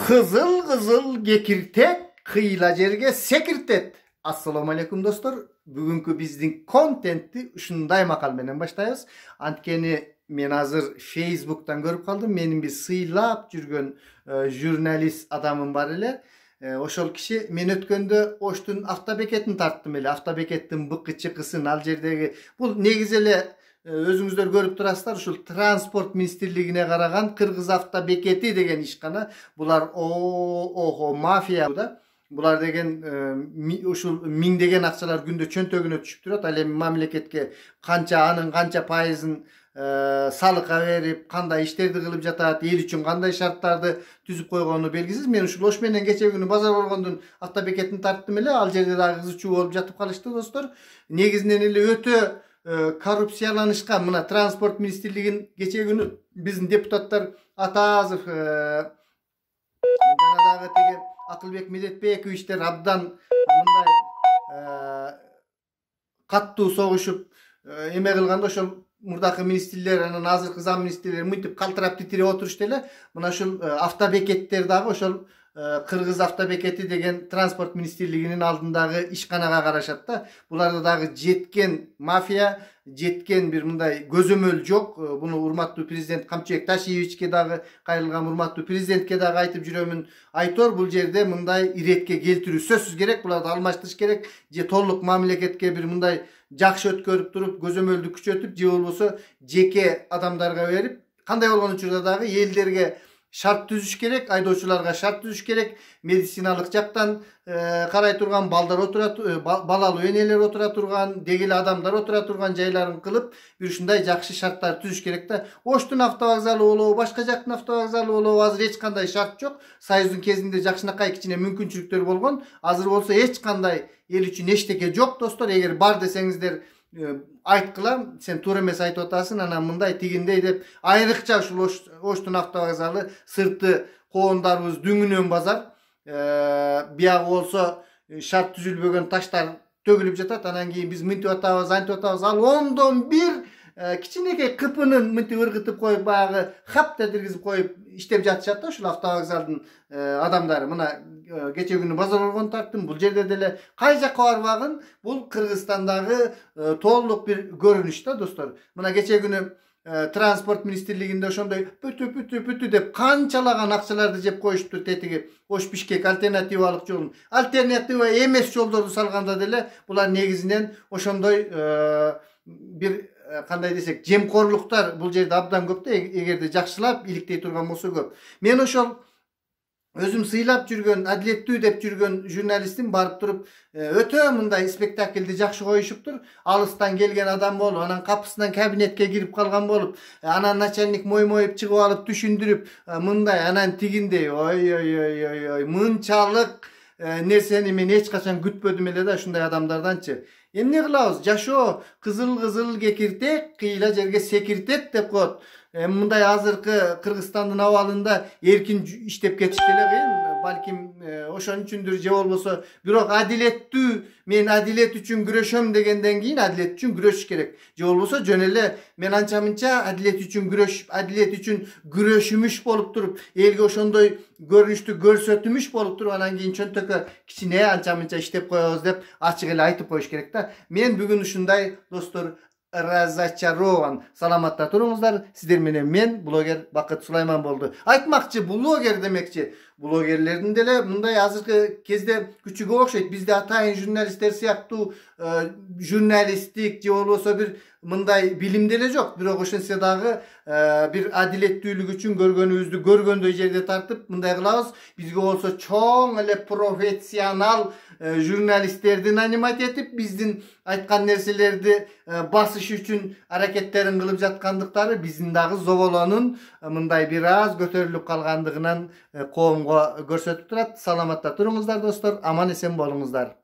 Kızıl kızıl gekirtek kıyla jerge sekirtet. Assalamu alaikum dostlar. Bugünkü bizdin kontenti uşunday makal menen başlayız. Antkeni men hazır Facebook'tan görüp kaldım. Menin bir sıylap жүрген jurnalist adamım var ele. Oşol kişi men ötkönde oştun avtobeketini tarttım ele. Avtobekettin bıkkı çıkısın al jerdegi. Bu negizele özüңүздөр көрүп турасыздар, ушул транспорт министрлигине караган Кыргыз автобекети деген ишкана. Булар мафия да. Булар деген ушул миңдеген акчалар күндө чөнтөгүнө түшүп турат. Ал эми мамлекетке анын канча пайызын салыкка берип, кандай иштерди кылып жатат, эл үчүн кандай шарттарды түзүп койгону белгисиз. Мен ушул ош менен кече күнү базар болгондун автобекетин тарттым эле. Ал жерде дагы кызычуу болуп жатып калышты достор. Негизинен эле өтө коррупцияланышка мына транспорт министрлигин кече күнү биздин депутаттар Атазов жана дагы теге Акылбек Медетбековичтер абдан мындай каттуу согушуп эме кылганда ошол мурдакы министрлер анан азыркы зам министрлер мынтип калтырап титирип отурушту эле. Мына ушул автобекеттер дагы ошол Кыргыз автобекети деген транспорт министрлигинин алдындагы ишканага карашат да. Буларда дагы жеткен мафия, жеткен бир мындай көзөмөл жок. Буну урматтуу президент Камчыбек Ташиевичке дагы кайрылган, урматтуу президентке дагы айтып жүрөмүн. Айтор, бул жерде мындай иретке келтирүү сөзсүз керек. Буларды алмаштырыш керек. Же толук мамлекетке бир мындай жакшы өткөрүп туруп, көзөмөлдү күчөтүп, же болбосо жеке адамдарга берип, кандай болгон учурда дагы элдерге шарт түзүш керек, айдоочуларга шарт түзүш керек, медициналык жактан карай турган балдар отура, балалуу энелер отура турган, дегеле адамдар отура турган жайларын кылып, бир ушундай жакшы шарттар түзүш керек да. Оштун автовокзалы болобу, башка жактын автовокзалы болобу, азыр эч кандай шарт жок. Союздун кезинде жакшынакай кичине мүмкүнчүлүктөр болгон. Азыр болсо эч кандай эл үчүн эчтеке жок достор. Эгер бар десеңиздер айткыла, сен туура эмес айтып атасың, анан мындай тигиндей деп, айрыкча ушул Оштун автовокзалы сырты коондарыбыз дүңүнөн базар. Биягы болсо шарт түзүлбөгөн таштар төгүлүп жатат. Анан кийин биз мынтип атабыз, антип атабыз. Ал ондон бир кичинекей кыпынын мынтип ыргытып коюп, баягы хапта киргизип коюп иштеп жатышат да ушул автовокзалдын адамдары. Мына кече күнү базар болгон тарттым. Бул жерде деле кай жакка барбагын, бул Кыргызстандагы толук бир көрүнүш да достор. Мына кече күнү транспорт министрлигинде ошондой бүтү деп канчалаган акчаларды жеп коюшту тетиги Ош Бишкек альтернативалык жолун. Альтернатива эмес жолдорду салганда деле булар негизинен ошондой бир кандай десек жемкорлуктар бул жерде абдан көп да. Эгерде жакшылап иликтей турган болсо көп. Мен ошол өзүм сыйлап жүргөн, адилеттүү деп жүргөн журналистим барып туруп өтө мындай спектакльди жакшы коюшуптур. Алыстан келген адам болуп, анан капысынан кабинетке кирип калган болуп, анан начальник моймоюп чыгып алып түшүндүрүп, мындай анан тигиндей, ой, мынчалык нерсени мен эч качан күтпөдүм эле да ушундай адамдарданчы. Эмне кылабыз? Жашоо кызыл кекиртек, кыйла жерге секиртет деп коет. Мындай азыркы Кыргызстандын абалында эркин иштеп кетиш деле кыйын. Балким ошон үчүндүр, же болбосо бирок адилеттүү, мен адилет үчүн күрөшөм дегенден кийин адилет үчүн күрөшүш керек. Же болбосо жөн эле мен анча-мынча адилет үчүн күрөшүп, адилет үчүн күрөшүмүш болуп туруп, элге ошондой көрүнүштү көрсөтүмүш болуп туруп, анан кийин чөнтөккө кичине анча-мынча иштеп коебуз деп ачык эле айтып коюш керек да. Мен бүгүн ушундай достор разочарован. Саламатта туруңуздар. Сиздер менен мен блогер Бакыт Сулайман болду. Айтмакчы блогер демекчи. Блогерлердин деле мындай азыркы кезде күчүгө окшойт. Бизде атайын журналисттер сыяктуу журналисттик же болбосо бир мындай билим деле жок. Бирок ошентсе дагы бир адилеттүүлүк үчүн көргөнүбүздү көргөндөй жерде тартып мындай кылабыз. Бизге болсо чоң эле профессионал журналисттерди нанимать этип, биздин айткан нерселерди басыш үчүн аракеттерин кылып жаткандыктары биздин дагы зоболонун мындай бир аз көтөрүлүп калгандыгынан коомго көрсөтүп турат. Саламатта туруңуздар достор, аман эсен болуңуздар.